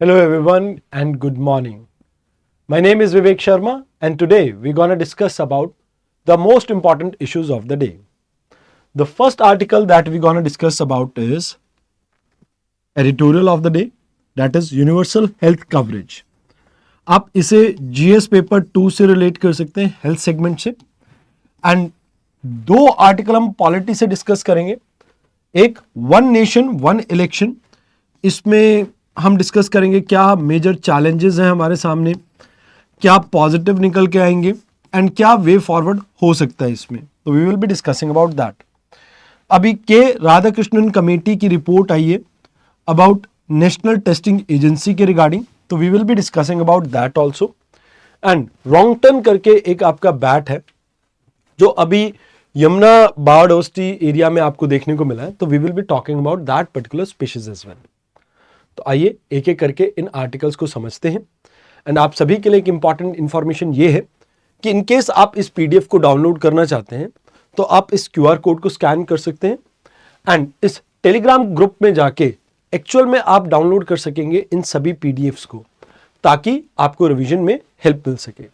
Hello everyone and good morning. My name is Vivek Sharma and today we're going to discuss about the most important issues of the day. The first article that we're going to discuss about is editorial of the day, that is universal health coverage. आप इसे GS paper 2 से relate कर सकते हैं, health segment से। And दो article हम polity से डिस्कस करेंगे। एक वन नेशन वन इलेक्शन, इसमें हम डिस्कस करेंगे क्या मेजर चैलेंजेस हैं हमारे सामने, क्या पॉजिटिव निकल के आएंगे एंड क्या वे फॉरवर्ड हो सकता है इसमें। तो we will be discussing about that. अभी के राधाकृष्णन कमेटी की रिपोर्ट आई है अबाउट नेशनल टेस्टिंग एजेंसी के रिगार्डिंग, तो we will be discussing about that also. And wrong turn करके एक आपका बैट है जो अभी यमुना बायोडाइवर्सिटी एरिया में आपको देखने को मिला है, तो we will be talking about that particular species as well. तो आइए एक एक करके इन आर्टिकल्स को समझते हैं। एंड आप सभी के लिए एक इंपॉर्टेंट इंफॉर्मेशन ये है कि इन केस आप इस पीडीएफ को डाउनलोड करना चाहते हैं तो आप इस क्यूआर कोड को स्कैन कर सकते हैं एंड इस टेलीग्राम ग्रुप में जाके एक्चुअल में आप डाउनलोड कर सकेंगे इन सभी पीडीएफ्स को, ताकि आपको रिवीजन में हेल्प मिल सके।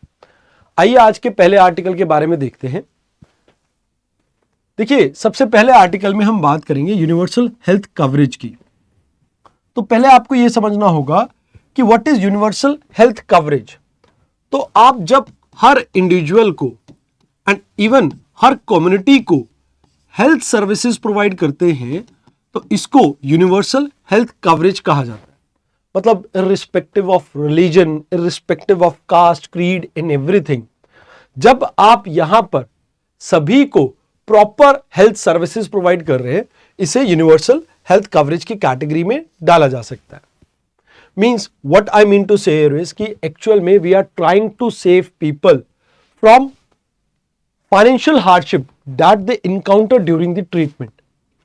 आइए आज के पहले आर्टिकल के बारे में देखते हैं। देखिए, सबसे पहले आर्टिकल में हम बात करेंगे यूनिवर्सल हेल्थ कवरेज की। तो पहले आपको यह समझना होगा कि what is universal health coverage. तो आप जब हर इंडिविजुअल को एंड इवन हर कम्युनिटी को हेल्थ सर्विसेज प्रोवाइड करते हैं तो इसको यूनिवर्सल हेल्थ कवरेज कहा जाता है। मतलब irrespective of religion, irrespective of caste, creed in everything, जब आप यहां पर सभी को प्रॉपर हेल्थ सर्विसेज प्रोवाइड कर रहे हैं, इसे यूनिवर्सल हेल्थ कवरेज की कैटेगरी में डाला जा सकता है। Means what I mean to say is कि एक्चुअल में we are trying to save people from financial hardship that they encounter during the treatment.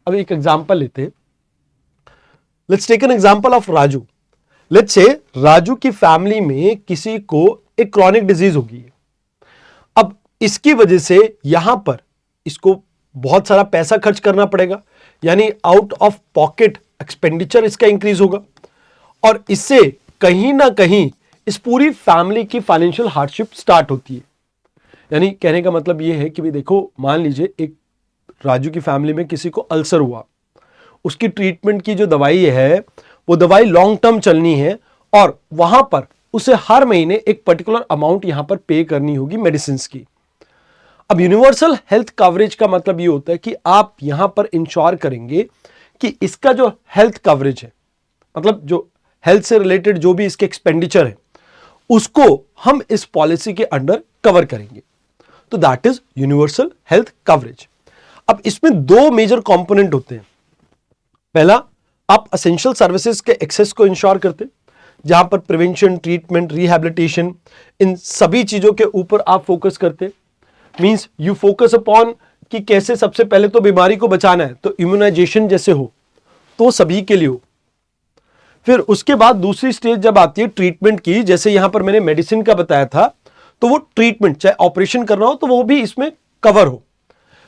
अब एक एग्जांपल लेते हैं। Let's take an example of Raju. Let's say Raju की family में किसी को एक क्रॉनिक डिजीज होगी है। अब इसकी वजह से यहां पर इसको बहुत सारा पैसा खर्च करना पड़ेगा, यानी आउट ऑफ पॉकेट एक्सपेंडिचर इसका इंक्रीज होगा और इससे कहीं ना कहीं इस पूरी फैमिली की फाइनेंशियल हार्डशिप स्टार्ट होती है। यानी कहने का मतलब यह है कि भी देखो, मान लीजिए एक राजू की फैमिली में किसी को अल्सर हुआ, उसकी ट्रीटमेंट की जो दवाई है वो दवाई लॉन्ग टर्म चलनी है और वहां पर उसे हर महीने एक पर्टिकुलर अमाउंट यहां पर पे करनी होगी मेडिसिन की। अब यूनिवर्सल हेल्थ कवरेज का मतलब ये होता है कि आप यहां पर इंश्योर करेंगे कि इसका जो हेल्थ कवरेज है, मतलब जो हेल्थ से रिलेटेड जो भी इसके एक्सपेंडिचर है, उसको हम इस पॉलिसी के अंडर कवर करेंगे। तो that is universal health coverage. अब इसमें दो मेजर कंपोनेंट होते हैं। पहला, आप एसेंशियल सर्विसेज के एक्सेस को इंश्योर करते हैं, जहां पर प्रिवेंशन, ट्रीटमेंट, रिहैबिलिटेशन, इन सभी चीजों के ऊपर आप फोकस करते हैं। मीन्स यू फोकस अपॉन कि कैसे सबसे पहले तो बीमारी को बचाना है, तो इम्यूनाइजेशन जैसे हो तो सभी के लिए हो। फिर उसके बाद दूसरी स्टेज जब आती है ट्रीटमेंट की, जैसे यहां पर मैंने मेडिसिन का बताया था, तो वो ट्रीटमेंट चाहे ऑपरेशन करना हो तो वो भी इसमें कवर हो।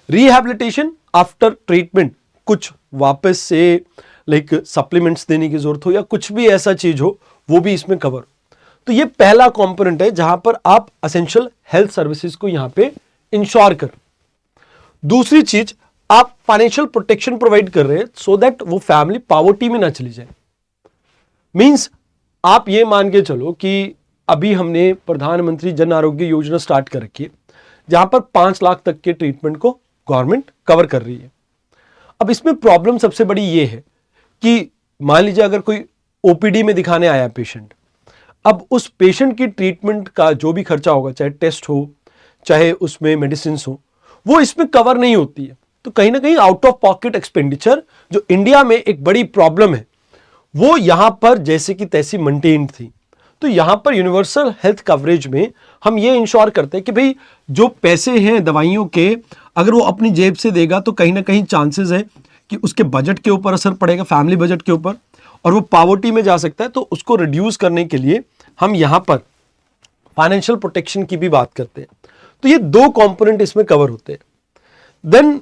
रिहैबिलिटेशन आफ्टर ट्रीटमेंट, कुछ वापस से लाइक सप्लीमेंट्स देने की जरूरत हो या कुछ भी ऐसा चीज हो, वो भी इसमें कवर हो। तो ये पहला कंपोनेंट है जहां पर आप एसेंशियल हेल्थ सर्विसेज को यहां पे इंश्योर कर। दूसरी चीज, आप फाइनेंशियल प्रोटेक्शन प्रोवाइड कर रहे हैं सो दैट वो फैमिली पॉवर्टी में ना चली जाए। मींस आप ये मान के चलो कि अभी हमने प्रधानमंत्री जन आरोग्य योजना स्टार्ट कर रखी है, जहां पर 5 लाख तक के ट्रीटमेंट को गवर्नमेंट कवर कर रही है। अब इसमें प्रॉब्लम सबसे बड़ी ये है कि मान लीजिए अगर कोई ओपीडी में दिखाने आया पेशेंट, अब उस पेशेंट की ट्रीटमेंट का जो भी खर्चा होगा, चाहे टेस्ट हो चाहे उसमें मेडिसिन हो, वो इसमें कवर नहीं होती है। तो कहीं ना कहीं आउट ऑफ पॉकेट एक्सपेंडिचर जो इंडिया में एक बड़ी प्रॉब्लम है, वो यहां पर जैसे कि तैसी मेंटेन थी। तो यहां पर यूनिवर्सल हेल्थ कवरेज में हम ये इंश्योर करते हैं कि भाई जो पैसे हैं दवाइयों के, अगर वो अपनी जेब से देगा तो कहीं ना कहीं चांसेस है कि उसके बजट के ऊपर असर पड़ेगा, फैमिली बजट के ऊपर, और वो पॉवर्टी में जा सकता है। तो उसको रिड्यूस करने के लिए हम यहां पर फाइनेंशियल प्रोटेक्शन की भी बात करते हैं। तो ये दो कंपोनेंट इसमें कवर होते हैं। देन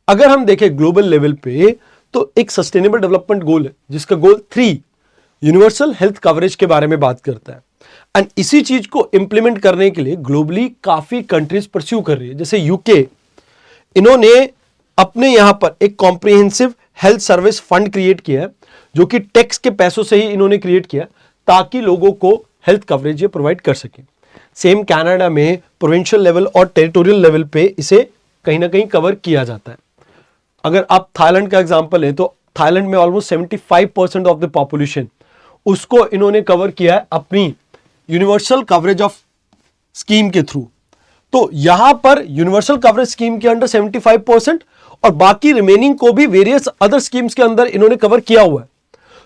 अगर हम देखें ग्लोबल लेवल पे, तो एक सस्टेनेबल डेवलपमेंट गोल है जिसका गोल 3 यूनिवर्सल हेल्थ कवरेज के बारे में बात करता है। एंड इसी चीज को इंप्लीमेंट करने के लिए ग्लोबली काफी कंट्रीज परस्यू कर रही है। जैसे यूके, इन्होंने अपने यहां पर एक comprehensive health service fund create किया है, जो कि टैक्स के पैसों से ही इन्होंने क्रिएट किया, ताकि लोगों को हेल्थ कवरेज ये प्रोवाइड कर सके। सेम कनाडा में प्रोविंशियल लेवल और टेरिटोरियल लेवल पे इसे कहीं ना कहीं कवर किया जाता है। अगर आप थाईलैंड का एग्जांपल है, तो थाईलैंड में ऑलमोस्ट 75% ऑफ द पॉपुलेशन, उसको इन्होंने कवर किया है अपनी यूनिवर्सल कवरेज ऑफ स्कीम के थ्रू। तो यहां पर यूनिवर्सल कवरेज स्कीम के अंडर 75% और बाकी रिमेनिंग को भी वेरियस अदर स्कीम्स के अंदर इन्होंने कवर किया हुआ है।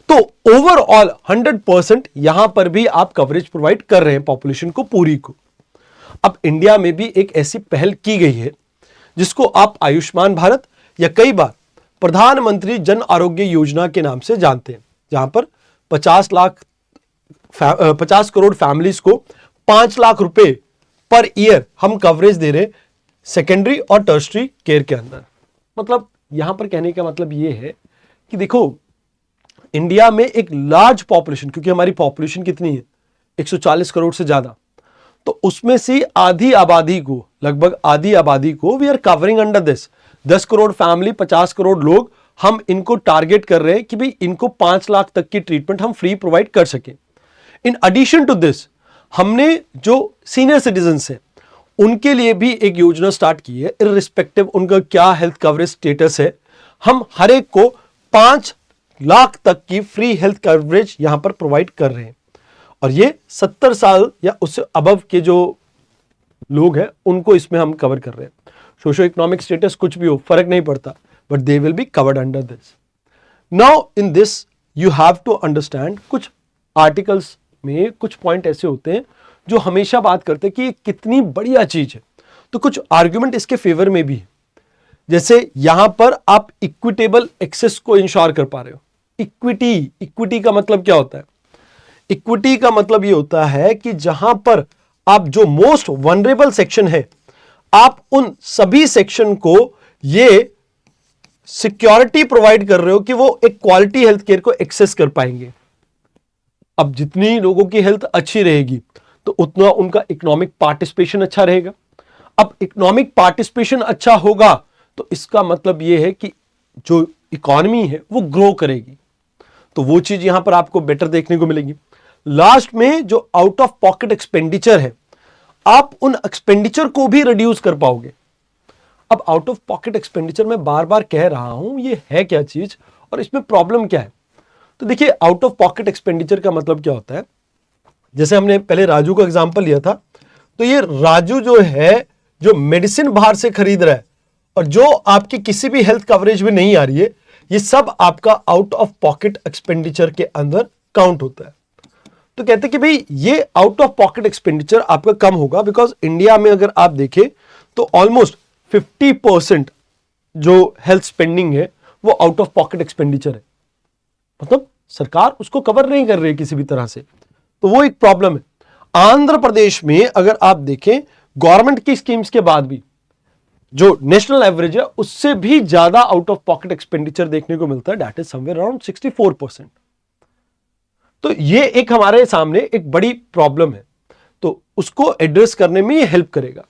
तो ओवरऑल 100% यहां पर भी आप कवरेज प्रोवाइड कर रहे हैं पॉपुलेशन को पूरी को। अब इंडिया में भी एक ऐसी पहल की गई है जिसको आप आयुष्मान भारत या कई बार प्रधानमंत्री जन आरोग्य योजना के नाम से जानते हैं, जहां पर 50 करोड़ फैमिलीज को 5 लाख रुपए पर ईयर हम कवरेज दे रहे हैं सेकेंडरी और टर्शरी केयर के अंदर। मतलब यहां पर कहने का मतलब यह है कि देखो, इंडिया में एक लार्ज पॉपुलेशन, क्योंकि हमारी पॉपुलेशन कितनी है 140 करोड़ से ज्यादा, तो उसमें से आधी आबादी को, लगभग आधी आबादी को we are covering under this. 10 crore family, 50 crore लोग, हम इनको टारगेट कर रहे हैं कि भाई इनको 5 लाख तक की ट्रीटमेंट हम फ्री प्रोवाइड कर सकें। इन एडिशन टू दिस, हमने जो सीनियर सिटीजन्स हैं उनके लिए भी एक योजना स्टार्ट की है। इररिस्पेक्टिव उनका क्या हेल्थ कवरेज स्टेटस है, हम हर एक को 5 लाख तक की फ्री हेल्थ कवरेज यहां पर प्रोवाइड कर रहे हैं। और ये 70 साल या उससे अबव के जो लोग हैं उनको इसमें हम कवर कर रहे हैं। सोशो इकोनॉमिक स्टेटस कुछ भी हो, फर्क नहीं पड़ता, but they will be covered under this. Now in this you have to understand, कुछ आर्टिकल्स में कुछ पॉइंट ऐसे होते हैं जो हमेशा बात करते हैं कि ये कितनी बढ़िया चीज है, तो कुछ आर्ग्यूमेंट इसके फेवर में भी है। जैसे यहां पर आप इक्विटेबल एक्सेस को इंश्योर कर पा रहे हो। इक्विटी का मतलब क्या होता है? इक्विटी का मतलब ये होता है कि जहां पर आप जो मोस्ट वनरेबल सेक्शन है, आप उन सभी सेक्शन को ये सिक्योरिटी प्रोवाइड कर रहे हो कि वो एक क्वालिटी हेल्थ केयर को एक्सेस कर पाएंगे। अब जितनी लोगों की हेल्थ अच्छी रहेगी तो उतना उनका इकोनॉमिक पार्टिसिपेशन अच्छा रहेगा। अब इकोनॉमिक पार्टिसिपेशन अच्छा होगा तो इसका मतलब यह है कि जो इकोनॉमी है वो ग्रो करेगी, तो वो चीज यहां पर आपको बेटर देखने को मिलेगी। लास्ट में जो आउट ऑफ पॉकेट एक्सपेंडिचर है, आप उन एक्सपेंडिचर को भी रिड्यूस कर पाओगे। अब आउट ऑफ पॉकेट एक्सपेंडिचर मैं बार बार कह रहा हूं, ये है क्या चीज और इसमें प्रॉब्लम क्या है? तो देखिए, आउट ऑफ पॉकेट एक्सपेंडिचर का मतलब क्या होता है? जैसे हमने पहले राजू का एग्जांपल लिया था, तो ये राजू जो है, जो मेडिसिन बाहर से खरीद रहा है और जो आपकी किसी भी हेल्थ कवरेज में नहीं आ रही है, ये सब आपका आउट ऑफ पॉकेट एक्सपेंडिचर के अंदर काउंट होता है। तो कहते हैं कि भाई ये आउट ऑफ पॉकेट एक्सपेंडिचर आपका कम होगा, बिकॉज इंडिया में अगर आप देखें तो ऑलमोस्ट 50% जो हेल्थ स्पेंडिंग है वो आउट ऑफ पॉकेट एक्सपेंडिचर है, मतलब सरकार उसको कवर नहीं कर रही है किसी भी तरह से, तो वो एक प्रॉब्लम है। आंध्र प्रदेश में अगर आप देखें, गवर्नमेंट की स्कीम्स के बाद भी जो नेशनल एवरेज है उससे भी ज्यादा आउट ऑफ पॉकेट एक्सपेंडिचर देखने को मिलता है, दैट इज समवेयर अराउंड 64%। तो ये एक हमारे सामने एक बड़ी प्रॉब्लम है, तो उसको एड्रेस करने में ये हेल्प करेगा।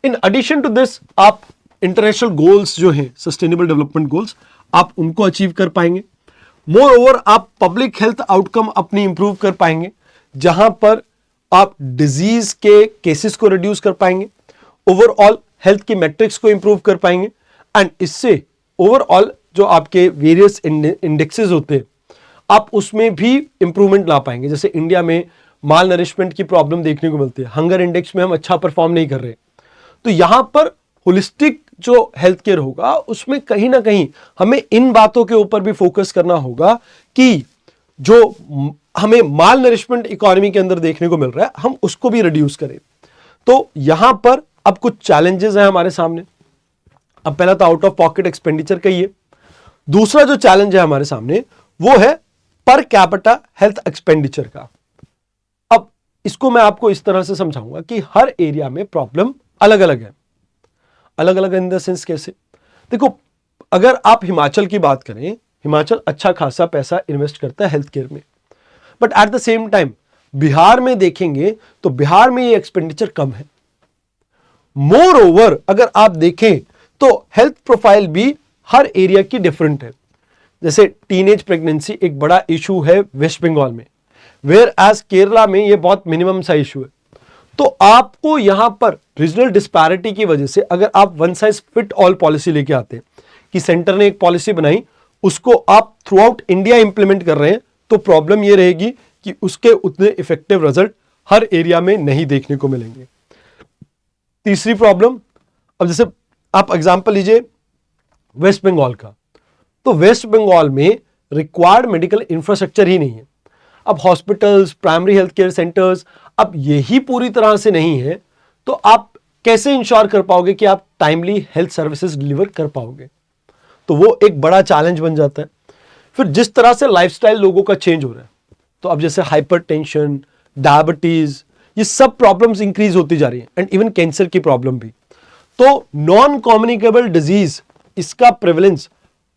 इन एडिशन टू दिस, आप इंटरनेशनल गोल्स जो है, सस्टेनेबल डेवलपमेंट गोल्स, आप उनको अचीव कर पाएंगे। मोर ओवर, आप पब्लिक हेल्थ आउटकम अपनी इंप्रूव कर पाएंगे, जहां पर आप डिजीज के केसेस को रिड्यूस कर पाएंगे, ओवरऑल हेल्थ की मैट्रिक्स को इंप्रूव कर पाएंगे, एंड इससे ओवरऑल जो आपके वेरियस इंडेक्सेस होते हैं आप उसमें भी इंप्रूवमेंट ला पाएंगे। जैसे इंडिया में माल नरिशमेंट की प्रॉब्लम देखने को मिलती है, हंगर इंडेक्स में हम अच्छा परफॉर्म नहीं कर रहे, तो यहां पर होलिस्टिक जो हेल्थ केयर होगा उसमें कहीं ना कहीं हमें इन बातों के ऊपर भी फोकस करना होगा कि जो हमें माल नरिशमेंट इकोनॉमी के अंदर देखने को मिल रहा है हम उसको भी रिड्यूस करें। तो यहां पर अब कुछ चैलेंजेस हैं हमारे सामने। अब पहला तो आउट ऑफ पॉकेट एक्सपेंडिचर का ही है। दूसरा जो चैलेंज है हमारे सामने वो है पर कैपिटा हेल्थ एक्सपेंडिचर का। अब इसको मैं आपको इस तरह से समझाऊंगा कि हर एरिया में प्रॉब्लम अलग अलग है। अलग अलग इन द सेंस कैसे? देखो, अगर आप हिमाचल की बात करें, हिमाचल अच्छा खासा पैसा इन्वेस्ट करता है हेल्थ केयर में, but at the same time Bihar में देखेंगे तो बिहार में ये एक्सपेंडिचर कम है। मोर ओवर अगर आप देखें तो हेल्थ प्रोफाइल भी हर एरिया की डिफरेंट है। जैसे टीनेज प्रेगनेंसी एक बड़ा इशू है वेस्ट बंगाल में, वेयर एज केरला में ये बहुत मिनिमम सा इशू है। तो आपको यहां पर रीजनल डिस्पैरिटी की वजह से अगर आप one size fit all policy लेके आते हैं कि सेंटर ने एक पॉलिसी बनाई, उसको आप थ्रू आउट इंडिया इंप्लीमेंट कर रहे हैं, तो प्रॉब्लम ये रहेगी कि उसके उतने इफेक्टिव रिजल्ट हर एरिया में नहीं देखने को मिलेंगे। तीसरी प्रॉब्लम, अब जैसे आप एग्जांपल लीजिए वेस्ट बंगाल का, तो वेस्ट बंगाल में रिक्वायर्ड मेडिकल इंफ्रास्ट्रक्चर ही नहीं है। अब hospitals, primary health care centres, अब यही पूरी तरह से नहीं है, तो आप कैसे इंश्योर कर पाओगे कि आप टाइमली हेल्थ सर्विसेज डिलीवर कर पाओगे? तो वो एक बड़ा चैलेंज बन जाता है। फिर जिस तरह से लाइफस्टाइल लोगों का चेंज हो रहा है, तो अब जैसे हाइपरटेंशन, डायबिटीज, ये सब प्रॉब्लम्स इंक्रीज होती जा रही है, एंड इवन कैंसर की प्रॉब्लम भी। तो नॉन कम्युनिकेबल डिजीज, इसका प्रेवलेंस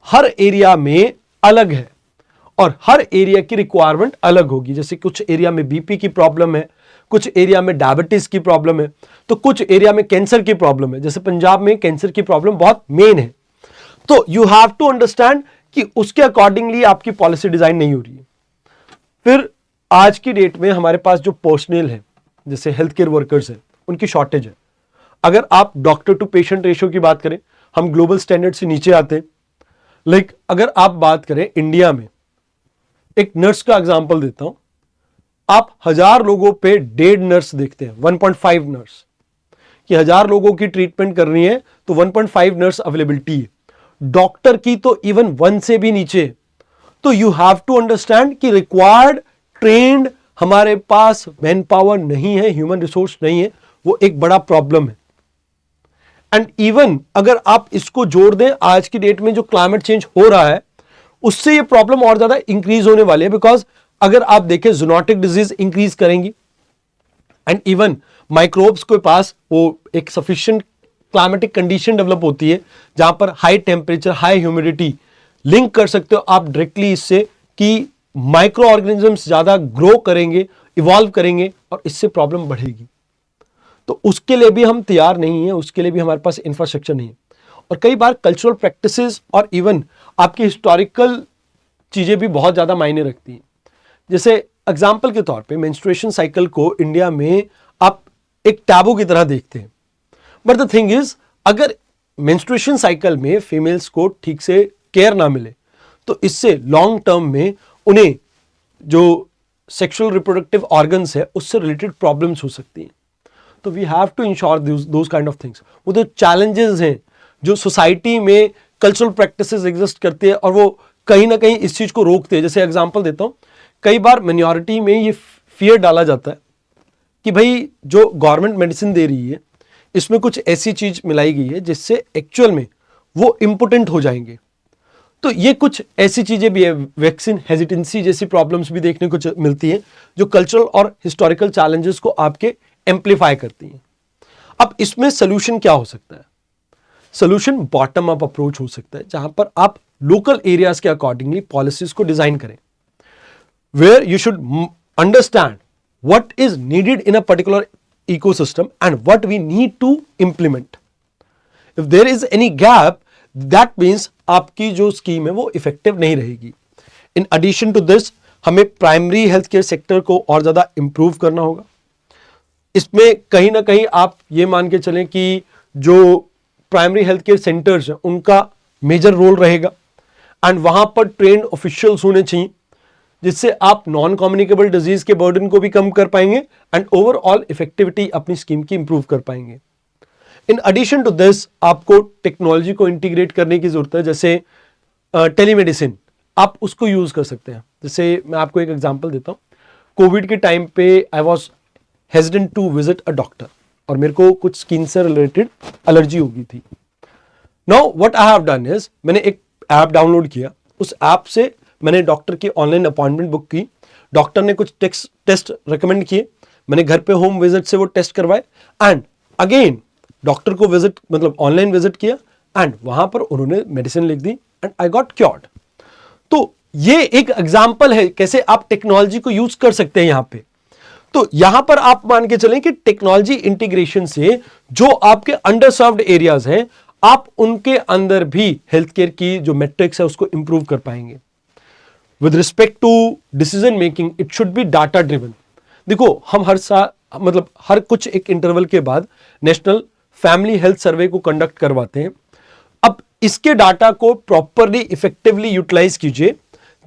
हर एरिया में अलग है और हर एरिया की रिक्वायरमेंट अलग होगी। जैसे कुछ एरिया में बीपी की प्रॉब्लम है, कुछ एरिया में डायबिटीज की प्रॉब्लम है, तो कुछ एरिया में कैंसर की प्रॉब्लम है। जैसे पंजाब में कैंसर की प्रॉब्लम बहुत मेन है। तो यू हैव टू अंडरस्टैंड कि उसके अकॉर्डिंगली आपकी पॉलिसी डिजाइन नहीं हो रही है। फिर आज की डेट में हमारे पास जो पर्सनल है, जैसे हेल्थ केयर वर्कर्स हैं, उनकी शॉर्टेज है। अगर आप डॉक्टर टू पेशेंट रेशियो की बात करें, हम ग्लोबल स्टैंडर्ड से नीचे आते हैं। लाइक अगर आप बात करें इंडिया में, एक नर्स का एग्जांपल देता हूं, आप 1000 लोगों पे 1.5 नर्स देखते हैं, 1.5 नर्स, कि 1000 लोगों की ट्रीटमेंट करनी है तो 1.5 नर्स अवेलेबिलिटी है। डॉक्टर की तो इवन 1 से भी नीचे। तो यू हैव टू अंडरस्टैंड कि रिक्वायर्ड ट्रेंड हमारे पास मैन पावर नहीं है, ह्यूमन रिसोर्स नहीं है, वो एक बड़ा प्रॉब्लम है। एंड इवन अगर आप इसको जोड़ दें, आज की डेट में जो क्लाइमेट चेंज हो रहा है, उससे ये प्रॉब्लम और ज्यादा इंक्रीज होने वाली है। बिकॉज अगर आप देखें, जूनोटिक डिजीज इंक्रीज करेंगी, एंड इवन माइक्रोब्स के पास वो एक सफिशिएंट क्लाइमेटिक कंडीशन डेवलप होती है जहां पर high temperature, high humidity link कर सकते हो आप डायरेक्टली इससे कि माइक्रो ऑर्गेनिजम्स ज्यादा ग्रो करेंगे, इवॉल्व करेंगे, और इससे प्रॉब्लम बढ़ेगी। तो उसके लिए भी हम तैयार नहीं है, उसके लिए भी हमारे पास इंफ्रास्ट्रक्चर नहीं है। और कई बार कल्चरल प्रैक्टिसेस और इवन आपकी हिस्टोरिकल चीजें भी बहुत ज्यादा मायने रखती हैं। जैसे एग्जाम्पल के तौर पे मेंस्ट्रुएशन साइकिल को इंडिया में आप एक टैबू की तरह देखते हैं, बट द थिंग इज, अगर मेंस्ट्रुएशन साइकिल में फीमेल्स को ठीक से केयर ना मिले, तो इससे लॉन्ग टर्म में उन्हें जो सेक्सुअल रिप्रोडक्टिव ऑर्गन्स है उससे रिलेटेड प्रॉब्लम्स हो सकती हैं। तो we have to ensure those kind of things. वो जो चैलेंजेस हैं, जो सोसाइटी में कल्चरल प्रैक्टिसेस एग्जिस्ट करते हैं और वो कहीं ना कहीं इस चीज को रोकते हैं। जैसे एग्जांपल देता हूं, कई बार माइनॉरिटी में ये फियर डाला जाता है कि भाई जो गवर्नमेंट मेडिसिन दे रही है, इसमें कुछ ऐसी चीज मिलाई गई है जिससे एक्चुअल में वो इम्पोर्टेंट हो जाएंगे। तो ये कुछ ऐसी चीजें भी है, वैक्सीन हेजिटेंसी जैसी प्रॉब्लम्स भी देखने को मिलती है, जो कल्चरल और हिस्टोरिकल चैलेंजेस को आपके एम्पलीफाई करती हैं। अब इसमें सोल्यूशन क्या हो सकता है? सोल्यूशन बॉटम अप अप्रोच हो सकता है, जहां पर आप लोकल एरियाज के अकॉर्डिंगली पॉलिसीज को डिजाइन करें, where you should understand what is needed in a particular ecosystem and what we need to implement. If there is any gap, that means आपकी जो स्कीम है वो इफेक्टिव नहीं रहेगी। In addition to this, हमें primary health care sector को और ज्यादा इंप्रूव करना होगा। इसमें कहीं ना कहीं आप ये मान के चलें कि जो प्राइमरी हेल्थ केयर सेंटर्स हैं उनका मेजर रोल रहेगा, एंड वहां पर ट्रेन्ड ऑफिशियल्स होने चाहिए, जिससे आप नॉन कम्युनिकेबल डिजीज के बर्डन को भी कम कर पाएंगे एंड ओवरऑल इफेक्टिविटी अपनी स्कीम की इंप्रूव कर पाएंगे। इन एडिशन टू दिस, आपको टेक्नोलॉजी को इंटीग्रेट करने की जरूरत है। जैसे टेलीमेडिसिन, आप उसको यूज कर सकते हैं। जैसे मैं आपको एक एग्जांपल देता हूं, कोविड के टाइम पे I was hesitant to visit a doctor, और मेरे को कुछ स्किन से रिलेटेड एलर्जी हो गई थी। Now what I have done is, मैंने एक ऐप डाउनलोड किया, उस ऐप से मैंने डॉक्टर की ऑनलाइन अपॉइंटमेंट बुक की। डॉक्टर ने कुछ टेस्ट रिकमेंड किए, मैंने घर पे होम विजिट से वो टेस्ट करवाए, एंड अगेन डॉक्टर को विजिट मतलब ऑनलाइन विजिट किया, एंड वहां पर उन्होंने मेडिसिन लिख दी एंड आई गॉट क्योर्ड। तो ये एक एग्जाम्पल है कैसे आप टेक्नोलॉजी को यूज कर सकते हैं यहां पे। तो यहां पर आप मान के चलें कि टेक्नोलॉजी इंटीग्रेशन से जो आपके अंडर सर्व्ड एरियाज हैं, आप उनके अंदर भी हेल्थ केयर की जो मैट्रिक्स है उसको इंप्रूव कर पाएंगे। With respect to decision making, it should be data driven. देखो, हम हर साल मतलब हर कुछ एक इंटरवल के बाद नेशनल फैमिली हेल्थ सर्वे को कंडक्ट करवाते हैं। अब इसके डाटा को प्रॉपरली इफेक्टिवली यूटिलाइज कीजिए।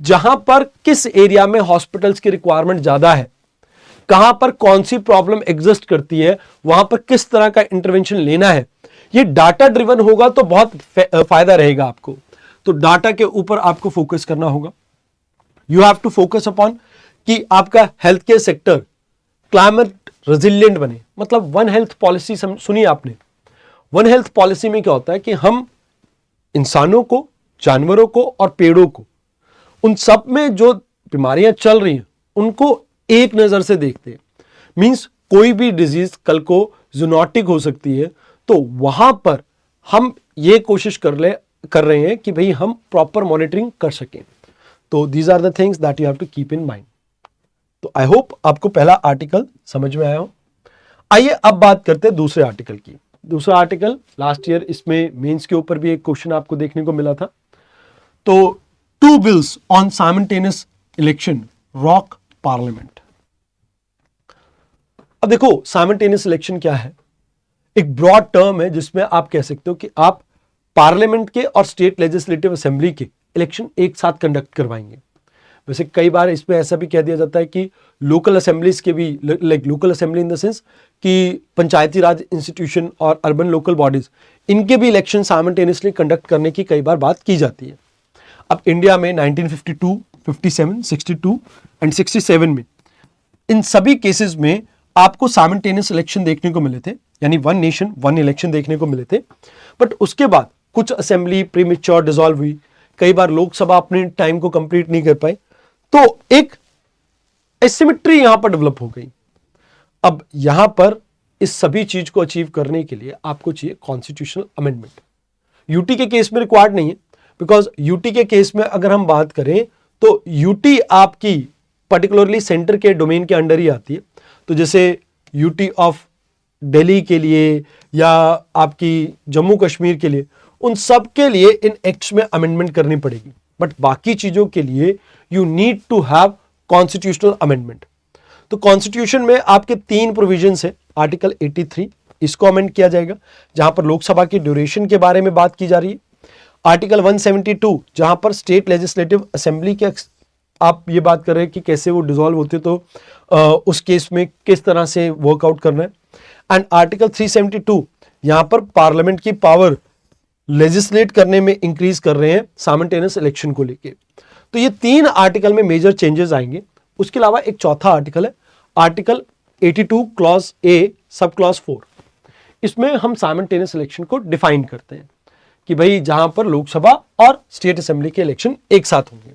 जहां पर किस एरिया में हॉस्पिटल्स की रिक्वायरमेंट ज्यादा है, कहां पर कौन सी प्रॉब्लम एग्जिस्ट करती है, वहां पर किस तरह का इंटरवेंशन लेना है, ये डाटा ड्रिवन होगा तो बहुत फायदा रहेगा आपको। तो डाटा के ऊपर आपको फोकस करना होगा। You have to focus upon कि आपका health care sector climate resilient बने। मतलब वन हेल्थ पॉलिसी सुनिए आपने। वन हेल्थ पॉलिसी में क्या होता है कि हम इंसानों को, जानवरों को और पेड़ों को, उन सब में जो बीमारियां चल रही हैं उनको एक नजर से देखते हैं। मींस कोई भी डिजीज कल को जूनोटिक हो सकती है, तो वहां पर हम ये कोशिश कर रहे हैं कि भाई हम प्रॉपर मॉनिटरिंग कर सकें। तो these are the things that you have to keep in mind. तो आई होप आपको पहला आर्टिकल समझ में आया हो। आइए अब बात करते हैं दूसरे आर्टिकल की। दूसरा आर्टिकल लास्ट ईयर इसमें मेंस के ऊपर भी एक क्वेश्चन आपको देखने को मिला था। तो 2 bills on simultaneous election rock parliament. अब देखो, साइमल्टेनियस इलेक्शन क्या है? एक ब्रॉड टर्म है जिसमें आप कह सकते हो कि आप पार्लियामेंट के और स्टेट लेजिस्लेटिव असेंबली के इलेक्शन एक साथ कंडक्ट करवाएंगे। वैसे कई बार इसमें ऐसा भी कह दिया जाता है कि लोकल असेंबलीज के भी, like local assembly in the sense कि पंचायती राज इंस्टीट्यूशन और अर्बन लोकल बॉडीज, इनके भी इलेक्शन साइमल्टेनियसली कंडक्ट करने की कई बार बात की जाती है। अब इंडिया में 1952, 57, 62 एंड 67 में इन सभी केसेस में आपको साइमल्टेनियस इलेक्शन देखने को मिले थे, यानी वन नेशन वन इलेक्शन देखने को मिले थे। बट उसके बाद कुछ असेंबली प्रीमेच्योर डिसॉल्व हुई, कई बार लोकसभा अपने टाइम को कंप्लीट नहीं कर पाई, तो एक एसिमेट्री यहां पर डेवलप हो गई। अब यहां पर इस सभी चीज को अचीव करने के लिए आपको चाहिए कॉन्स्टिट्यूशनल अमेंडमेंट। यूटी के केस में रिक्वायर्ड नहीं है, बिकॉज यूटी के केस में अगर हम बात करें तो यूटी आपकी पर्टिकुलरली सेंटर के डोमेन के अंडर ही आती है। तो जैसे यूटी ऑफ दिल्ली के लिए या आपकी जम्मू कश्मीर के लिए, उन सब के लिए इन एक्ट्स में अमेंडमेंट करनी पड़ेगी। बट बाकी चीजों के लिए you need to have constitutional amendment. तो कॉन्स्टिट्यूशन में आपके 3 प्रोविजंस है। आर्टिकल 83 इसको अमेंड किया जाएगा, जहां पर लोकसभा की ड्यूरेशन के बारे में बात की जा रही है। आर्टिकल 172 जहां पर स्टेट लेजिस्लेटिव असेंबली के आप ये बात कर रहे हैं कि कैसे वो डिसॉल्व होते, तो उस केस में किस तरह से वर्कआउट करना है। एंड आर्टिकल 372 यहां पर पार्लियामेंट की पावर लेजिस्लेट करने में इंक्रीज कर रहे हैं साइमल्टेनियस इलेक्शन को लेके। तो ये 3 आर्टिकल में मेजर चेंजेस आएंगे। उसके अलावा एक चौथा आर्टिकल है, article 82 clause A sub clause 4। इसमें हम साइमल्टेनियस इलेक्शन को डिफाइन करते हैं कि भाई जहां पर लोकसभा और स्टेट असेंबली के इलेक्शन एक साथ होंगे।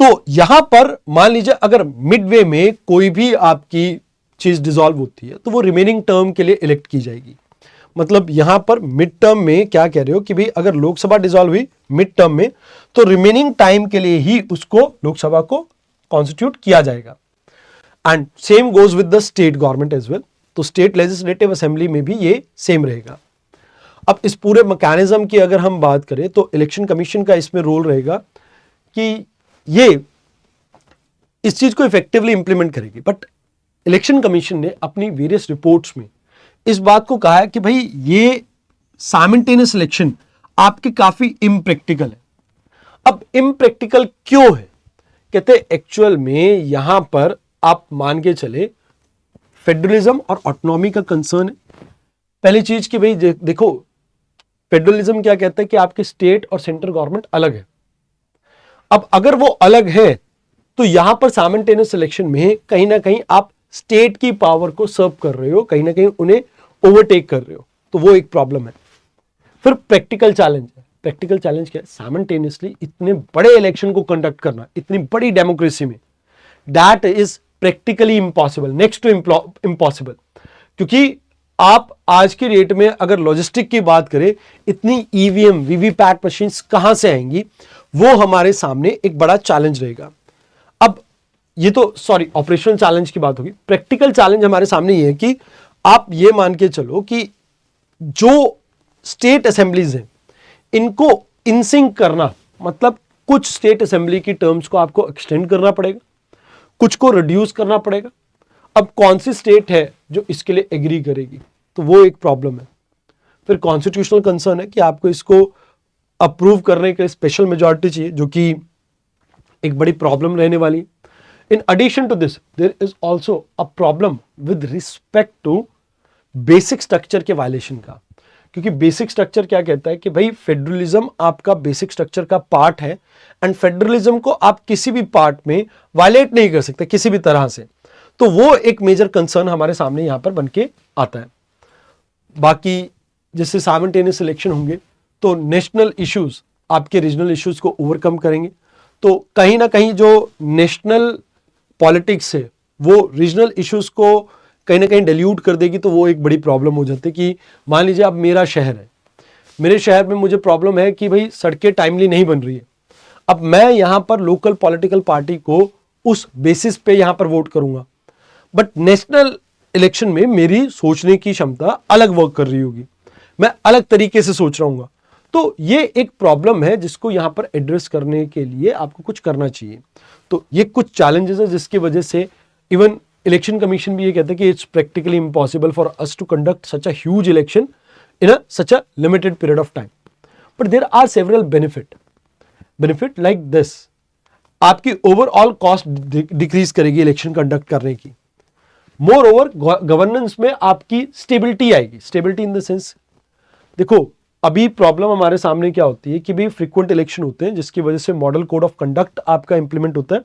तो यहां पर मान लीजिए अगर मिडवे में कोई भी आपकी चीज डिसॉल्व होती है तो वो रिमेनिंग टर्म के लिए इलेक्ट की जाएगी। मतलब यहां पर मिड टर्म में क्या कह रहे हो कि भाई अगर लोकसभा डिसॉल्व हुई मिड टर्म में, तो रिमेनिंग टाइम के लिए ही उसको लोकसभा को कॉन्स्टिट्यूट किया जाएगा। And same goes with the state government as well. तो स्टेट लेजिस्लेटिव असेंबली में भी ये सेम रहेगा। अब इस पूरे मैकेनिज्म की अगर हम बात करें तो इलेक्शन कमीशन का इसमें रोल रहेगा कि ये इस चीज को इफेक्टिवली इंप्लीमेंट करेगी। बट इलेक्शन कमीशन ने अपनी वेरियस रिपोर्ट्स में इस बात को कहा है कि भाई ये साइमल्टेनियस इलेक्शन आपके काफी इम्प्रैक्टिकल है। अब इम्प्रैक्टिकल क्यों है? कहते हैं एक्चुअल में यहां पर आप मान के चले फेडरलिज्म और ऑटोनॉमी का कंसर्न है। पहली चीज कि भाई देखो, फेडरलिज्म क्या कहता है कि आपके स्टेट और सेंट्रल गवर्नमेंट अलग है। अब अगर वो अलग है तो यहां पर साइमल्टेनियस इलेक्शन में कहीं ना कहीं आप स्टेट की पावर को सर्व कर रहे हो, कहीं ना कहीं उन्हें ओवरटेक कर रहे हो, तो वो एक प्रॉब्लम है। फिर प्रैक्टिकल चैलेंज है। प्रैक्टिकल चैलेंज क्या है? साइमल्टेनियसली इतने बड़े इलेक्शन को कंडक्ट करना इतनी बड़ी डेमोक्रेसी में, that is practically impossible, next to impossible. क्योंकि आप आज की डेट में अगर लॉजिस्टिक की बात करें, इतनी ईवीएम वीवीपैट मशीन्स कहां से आएंगी? वो हमारे सामने एक बड़ा चैलेंज रहेगा। अब ये तो सॉरी ऑपरेशनल चैलेंज की बात होगी। प्रैक्टिकल चैलेंज हमारे सामने ये है कि आप ये मान के चलो कि जो स्टेट असेंबलीज हैं इनको इनसिंक करना, मतलब कुछ स्टेट असेंबली की टर्म्स को आपको एक्सटेंड करना पड़ेगा, कुछ को रिड्यूस करना पड़ेगा। अब कौन सी स्टेट है जो इसके लिए एग्री करेगी, तो वो एक प्रॉब्लम है। फिर कॉन्स्टिट्यूशनल कंसर्न है कि आपको इसको अप्रूव करने के लिए स्पेशल मेजॉरिटी चाहिए, जो कि एक बड़ी प्रॉब्लम रहने वाली है। In addition to this there is also a problem with respect to basic structure के वायलेशन का, क्योंकि बेसिक स्ट्रक्चर क्या कहता है कि भाई फेडरलिज्म आपका बेसिक स्ट्रक्चर का पार्ट है एंड फेडरलिज्म को आप किसी भी पार्ट में वायलेट नहीं कर सकते किसी भी तरह से। तो वो एक मेजर कंसर्न हमारे सामने यहां पर बनके आता है। बाकी जैसे साइमल्टेनियस इलेक्शन होंगे तो नेशनल इश्यूज आपके रीजनल इश्यूज को ओवरकम करेंगे, तो कहीं ना कहीं जो नेशनल पॉलिटिक्स है वो रीजनल इश्यूज को कहीं ना कहीं डिल्यूट कर देगी। तो वो एक बड़ी प्रॉब्लम हो जाती है कि मान लीजिए अब मेरा शहर है, मेरे शहर में मुझे प्रॉब्लम है कि भाई सड़कें टाइमली नहीं बन रही है। अब मैं यहां पर लोकल पॉलिटिकल पार्टी को उस बेसिस पे यहां पर वोट करूंगा, बट नेशनल इलेक्शन में मेरी सोचने की क्षमता अलग वर्क कर रही होगी, मैं अलग तरीके से सोच रहा हूँ। तो ये एक प्रॉब्लम है जिसको यहां पर एड्रेस करने के लिए आपको कुछ करना चाहिए। तो ये कुछ चैलेंजेस है जिसकी वजह से इवन इलेक्शन कमीशन भी ये कहता है कि it's practically impossible for us to conduct such a huge election in a such a limited period of time. But there are several benefit like this. आपकी ओवरऑल कॉस्ट डिक्रीज करेगी election conduct करने की। More over governance में आपकी stability आएगी। Stability in the sense, देखो अभी problem हमारे सामने क्या होती है कि भाई फ्रीक्वेंट इलेक्शन होते हैं जिसकी वजह से मॉडल कोड ऑफ कंडक्ट आपका इंप्लीमेंट होता है,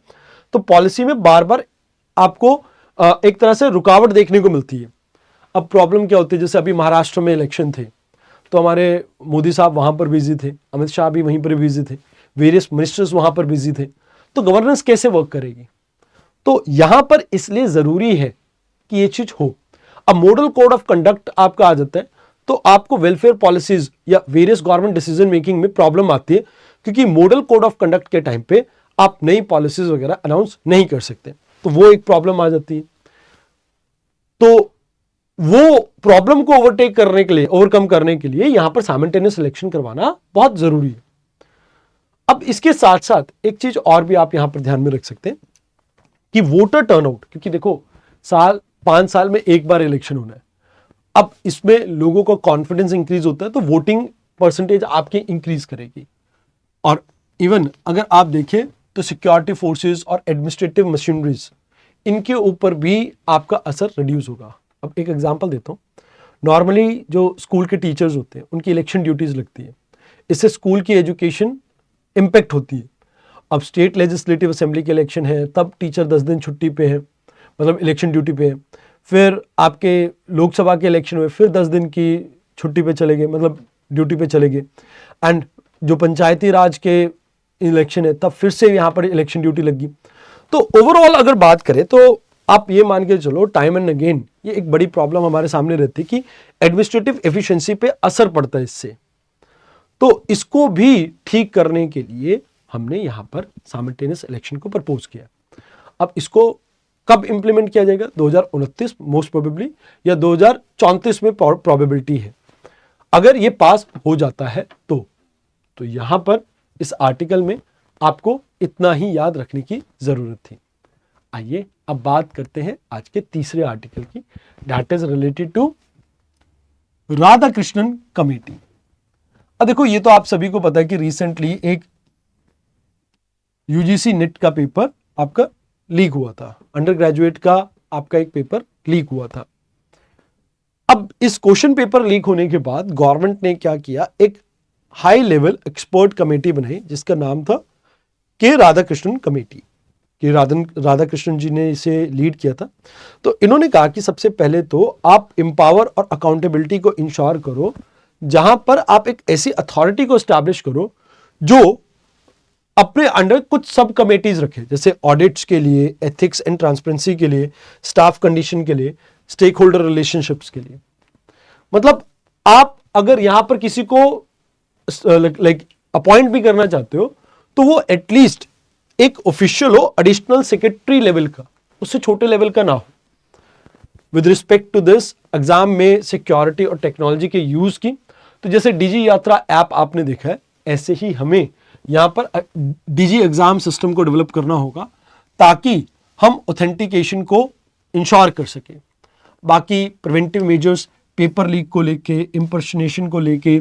तो पॉलिसी में बार बार आपको एक तरह से रुकावट देखने को मिलती है। अब प्रॉब्लम क्या होती है, जैसे अभी महाराष्ट्र में इलेक्शन थे तो हमारे मोदी साहब वहां पर बिजी थे, अमित शाह भी वहीं पर बिजी थे, वेरियस मिनिस्टर्स वहां पर बिजी थे, तो गवर्नेंस कैसे वर्क करेगी। तो यहां पर इसलिए जरूरी है कि ये चीज हो। अब मॉडल कोड ऑफ कंडक्ट आपका आ जाता है तो आपको वेलफेयर पॉलिसीज या वेरियस गवर्नमेंट डिसीजन मेकिंग में प्रॉब्लम आती है, क्योंकि मॉडल कोड ऑफ कंडक्ट के टाइम पे आप नई पॉलिसीज वगैरह अनाउंस नहीं कर सकते, तो वो एक प्रॉब्लम आ जाती है। तो वो प्रॉब्लम को ओवरटेक करने के लिए, ओवरकम करने के लिए यहां पर साइमल्टेनियस इलेक्शन करवाना बहुत जरूरी है। अब इसके साथ साथ एक चीज और भी आप यहां पर ध्यान में रख सकते हैं कि वोटर टर्नआउट, क्योंकि देखो 5 साल में एक बार इलेक्शन होना है। अब इसमें लोगों का कॉन्फिडेंस इंक्रीज होता है तो वोटिंग परसेंटेज आपकी इंक्रीज करेगी। और इवन अगर आप देखें तो सिक्योरिटी फोर्सेस और एडमिनिस्ट्रेटिव मशीनरीज, इनके ऊपर भी आपका असर रिड्यूस होगा। अब एक एग्जांपल देता हूं, नॉर्मली जो स्कूल के टीचर्स होते हैं उनकी इलेक्शन ड्यूटीज लगती है, इससे स्कूल की एजुकेशन इंपैक्ट होती है। अब स्टेट लेजिस्लेटिव असेंबली के इलेक्शन है तब टीचर 10 दिन छुट्टी पे है, मतलब इलेक्शन ड्यूटी पे है। फिर आपके लोकसभा के इलेक्शन में फिर 10 दिन की छुट्टी पे चले गए, मतलब ड्यूटी पे चले गए। एंड जो पंचायती राज के इलेक्शन है तब फिर से यहाँ पर इलेक्शन ड्यूटी लगी। तो ओवरऑल अगर बात करें तो आप ये मान के चलो टाइम एंड अगेन ये एक बड़ी प्रॉब्लम हमारे सामने रहती है कि एडमिनिस्ट्रेटिव एफिशिएंसी पे असर पड़ता है इससे। तो इसको भी ठीक करने के लिए हमने यहां पर साइमल्टेनियस इलेक्शन को प्रपोज किया। अब इसको कब इंप्लीमेंट किया जाएगा, 2029 मोस्ट प्रोबेबली, या 2034 में प्रोबेबिलिटी है। अगर ये पास हो जाता है तो यहां पर इस आर्टिकल में आपको इतना ही याद रखने की जरूरत थी। आइए अब बात करते हैं आज के तीसरे आर्टिकल की, that is related to Radhakrishnan committee. अब देखो ये तो आप सभी को पता है कि रिसेंटली एक यूजीसी नेट का पेपर आपका लीक हुआ था, अंडर ग्रेजुएट का आपका एक पेपर लीक हुआ था। अब इस क्वेश्चन पेपर लीक होने के बाद गवर्नमेंट ने क्या किया, एक हाई लेवल एक्सपर्ट कमेटी बनाई जिसका नाम था के राधाकृष्णन कमेटी। कि राधाकृष्णन जी ने इसे लीड किया था। तो इन्होंने कहा कि सबसे पहले तो आप एम्पावर और अकाउंटेबिलिटी को इंश्योर करो, जहां पर आप एक ऐसी अथॉरिटी को एस्टैब्लिश करो जो अपने अंडर कुछ सब कमेटीज रखे, जैसे ऑडिट्स के लिए, एथिक्स एंड ट्रांसपेरेंसी के लिए, स्टाफ कंडीशन के लिए, स्टेक होल्डर रिलेशनशिप्स के लिए। मतलब आप अगर यहां पर किसी को लाइक अपॉइंट भी करना चाहते हो तो वो एटलीस्ट एक ऑफिशियल हो, एडिशनल सेक्रेटरी लेवल का, उससे छोटे लेवल का ना हो। With respect to this, exam में सिक्योरिटी और टेक्नोलॉजी के यूज की, तो जैसे डीजी यात्रा ऐप आपने देखा है, ऐसे ही हमें यहां पर डीजी एग्जाम सिस्टम को डेवलप करना होगा ताकि हम ऑथेंटिकेशन को इंश्योर कर सके। बाकी प्रिवेंटिव मेजर्स, पेपर लीक को लेके, इंपर्सनेशन को लेके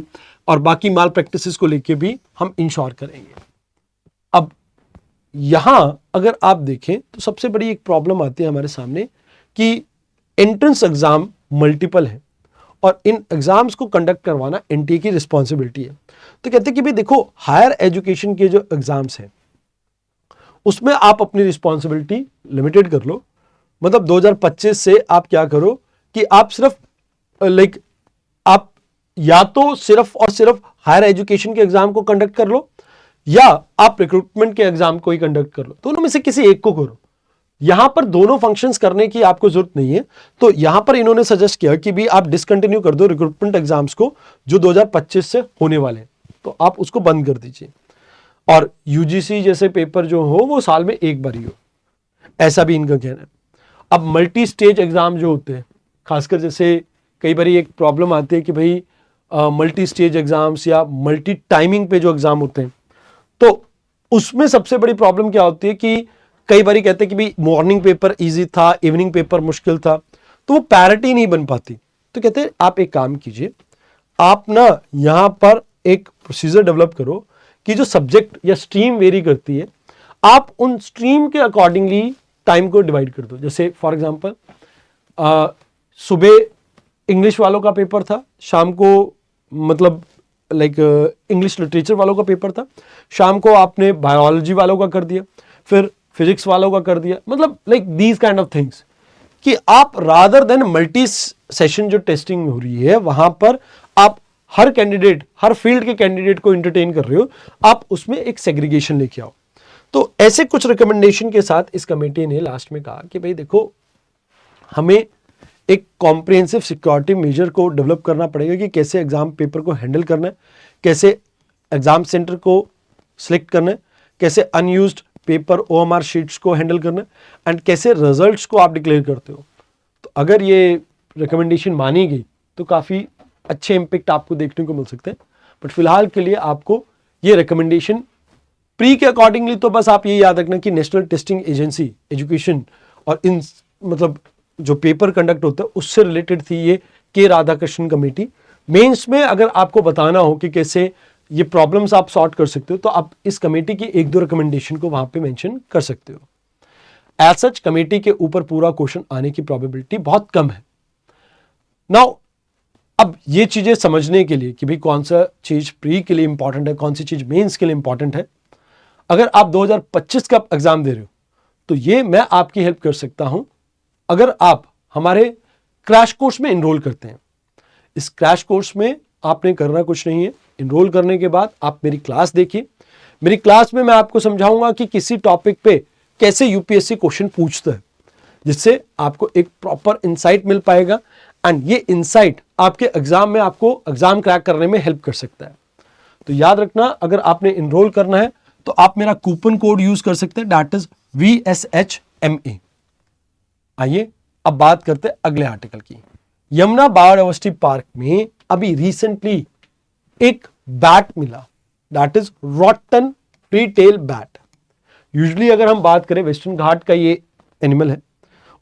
और बाकी माल प्रैक्टिसेस को लेके भी हम इंश्योर करेंगे। अब यहां अगर आप देखें तो सबसे बड़ी एक प्रॉब्लम आती है हमारे सामने कि एंट्रेंस एग्जाम मल्टीपल है और इन एग्जाम्स को कंडक्ट करवाना एनटीए की रिस्पॉन्सिबिलिटी है। तो कहते हैं कि भाई देखो, हायर एजुकेशन के जो एग्जाम्स हैं उसमें आप अपनी रिस्पॉन्सिबिलिटी लिमिटेड कर लो। मतलब 2025 से आप क्या करो कि आप सिर्फ आप या तो सिर्फ और सिर्फ हायर एजुकेशन के एग्जाम को कंडक्ट कर लो या आप रिक्रूटमेंट के एग्जाम को ही कंडक्ट कर लो, दोनों में से किसी एक को करो। यहां पर दोनों फंक्शंस करने की आपको जरूरत नहीं है। तो यहां पर इन्होंने सजेस्ट किया कि भी आप डिसकंटिन्यू कर दो रिक्रूटमेंट एग्जाम्स को जो 2025 से होने वाले हैं, तो आप उसको बंद कर दीजिए और यूजीसी जैसे पेपर जो हो वो साल में एक बार ही हो, ऐसा भी इनका कहना है। अब मल्टी स्टेज एग्जाम जो होते हैं, खासकर जैसे कई बार एक प्रॉब्लम आती है कि भाई मल्टी स्टेज एग्जाम्स या मल्टी टाइमिंग पे जो एग्जाम होते हैं, तो उसमें सबसे बड़ी प्रॉब्लम क्या होती है कि कई बार कहते हैं कि भाई मॉर्निंग पेपर इजी था, इवनिंग पेपर मुश्किल था, तो वो पैरिटी नहीं बन पाती। तो कहते हैं आप एक काम कीजिए, आप ना यहां पर एक प्रोसीजर डेवलप करो कि जो सब्जेक्ट या स्ट्रीम वेरी करती है, आप उन स्ट्रीम के अकॉर्डिंगली टाइम को डिवाइड कर दो। जैसे फॉर एग्जांपल सुबह इंग्लिश वालों का पेपर था, शाम को मतलब इंग्लिश लिटरेचर वालों का पेपर था, शाम को आपने बायोलॉजी वालों का कर दिया, फिर फिजिक्स वालों का कर दिया। मतलब दीज काइंड ऑफ थिंग्स कि आप रादर देन मल्टी सेशन जो टेस्टिंग हो रही है वहां पर आप हर कैंडिडेट, हर फील्ड के कैंडिडेट को एंटरटेन कर रहे हो, आप उसमें एक सेग्रीगेशन लेके आओ। तो ऐसे कुछ रिकमेंडेशन के साथ इस कमेटी ने लास्ट में कहा कि भाई देखो, हमें एक कॉम्प्रिहेंसिव सिक्योरिटी मेजर को डेवलप करना पड़ेगा कि कैसे एग्जाम पेपर को हैंडल करना है, कैसे एग्जाम सेंटर को सिलेक्ट करना है, कैसे अनयूज्ड पेपर ओएमआर शीट्स को हैंडल करना है एंड कैसे रिजल्ट्स को आप डिक्लेयर करते हो। तो अगर ये रिकमेंडेशन मानी गई तो काफ़ी अच्छे इम्पैक्ट आपको देखने को मिल सकते हैं। बट फिलहाल के लिए आपको ये रिकमेंडेशन प्री के अकॉर्डिंगली, तो बस आप ये याद रखना कि नेशनल टेस्टिंग एजेंसी एजुकेशन और इन मतलब जो पेपर कंडक्ट होता है उससे रिलेटेड थी ये के राधाकृष्णन कमेटी। मेंस में अगर आपको बताना हो कि कैसे ये प्रॉब्लम्स आप सॉर्ट कर सकते हो तो आप इस कमेटी की एक दो रिकमेंडेशन को वहां पे मेंशन कर सकते हो। एज सच कमेटी के ऊपर पूरा क्वेश्चन आने की प्रोबेबिलिटी बहुत कम है। नाउ अब ये चीजें समझने के लिए कि भाई कौन सा चीज प्री के लिए इंपॉर्टेंट है, कौन सी चीज मेंस के लिए इंपॉर्टेंट है, अगर आप 2025 का एग्जाम दे रहे हो तो ये मैं आपकी हेल्प कर सकता हूं अगर आप हमारे क्रैश कोर्स में इनरोल करते हैं। इस क्रैश कोर्स में आपने करना कुछ नहीं है, इनरोल करने के बाद आप मेरी क्लास देखिए। मेरी क्लास में मैं आपको समझाऊंगा कि किसी टॉपिक पे कैसे यूपीएससी क्वेश्चन पूछता है, जिससे आपको एक प्रॉपर इंसाइट मिल पाएगा एंड ये इंसाइट आपके एग्जाम में आपको एग्जाम क्रैक करने में हेल्प कर सकता है। तो याद रखना, अगर आपने इनरोल करना है तो आप मेरा कूपन कोड यूज कर सकते हैं, दैट इज VSHMA। आइए अब बात करते हैं अगले आर्टिकल की। यमुना बायोडायवर्सिटी पार्क में अभी रिसेंटली एक बैट मिला, that is Wroughton free tail bat. Usually अगर हम बात करें वेस्टर्न घाट का ये एनिमल है,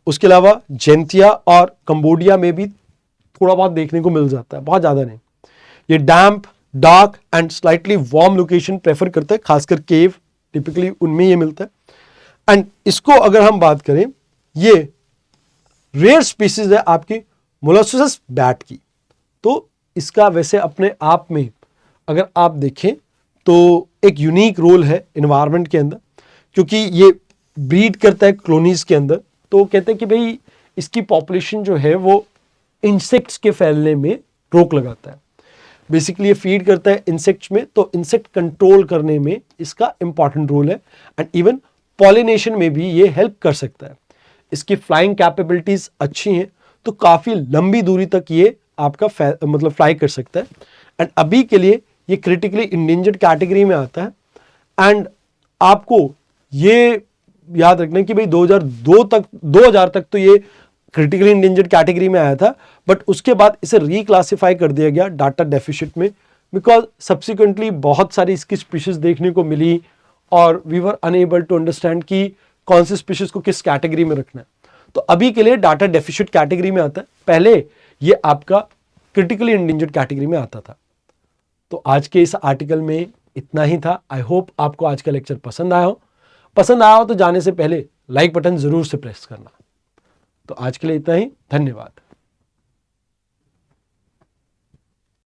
उसके अलावा जैंतिया और कंबोडिया में भी थोड़ा बहुत देखने को मिल जाता है, बहुत ज्यादा नहीं। ये damp, dark and slightly warm location prefer करता है, खासकर केव टिपिकली उनमें ये मिलता है। एंड इसको अगर हम बात करें, ये रेयर स्पीसीज है आपकी मोलस्कस बैट की। तो इसका वैसे अपने आप में अगर आप देखें तो एक यूनिक रोल है एनवायरनमेंट के अंदर, क्योंकि ये ब्रीड करता है कॉलोनीज के अंदर। तो कहते हैं कि भाई इसकी पॉपुलेशन जो है वो इंसेक्ट्स के फैलने में रोक लगाता है। बेसिकली ये फीड करता है इंसेक्ट्स में, तो इंसेक्ट कंट्रोल करने में इसका इंपॉर्टेंट रोल है एंड इवन पॉलिनेशन में भी ये हेल्प कर सकता है। इसकी फ्लाइंग कैपेबिलिटीज अच्छी हैं, तो काफी लंबी दूरी तक ये आपका मतलब फ्लाई कर सकता है। एंड अभी के लिए ये क्रिटिकली इंडेंजर्ड कैटेगरी में आता है एंड आपको ये याद रखना है कि भाई 2000 तक तो ये क्रिटिकली इंडेंजर्ड कैटेगरी में आया था, बट उसके बाद इसे रिक्लासिफाई कर दिया गया डाटा डेफिशिट में, बिकॉज सब्सिक्वेंटली बहुत सारी इसकी स्पीशीज देखने को मिली और we were unable to understand कि कौन सी स्पीशीज को किस कैटेगरी में रखना है। तो अभी के लिए डाटा डेफिशिट कैटेगरी में आता है, पहले ये आपका क्रिटिकली इंडेंजर्ड कैटेगरी में आता था। तो आज के इस आर्टिकल में इतना ही था। आई होप आपको आज का लेक्चर पसंद आया हो। पसंद आया हो तो जाने से पहले लाइक बटन जरूर से प्रेस करना। तो आज के लिए इतना ही, धन्यवाद।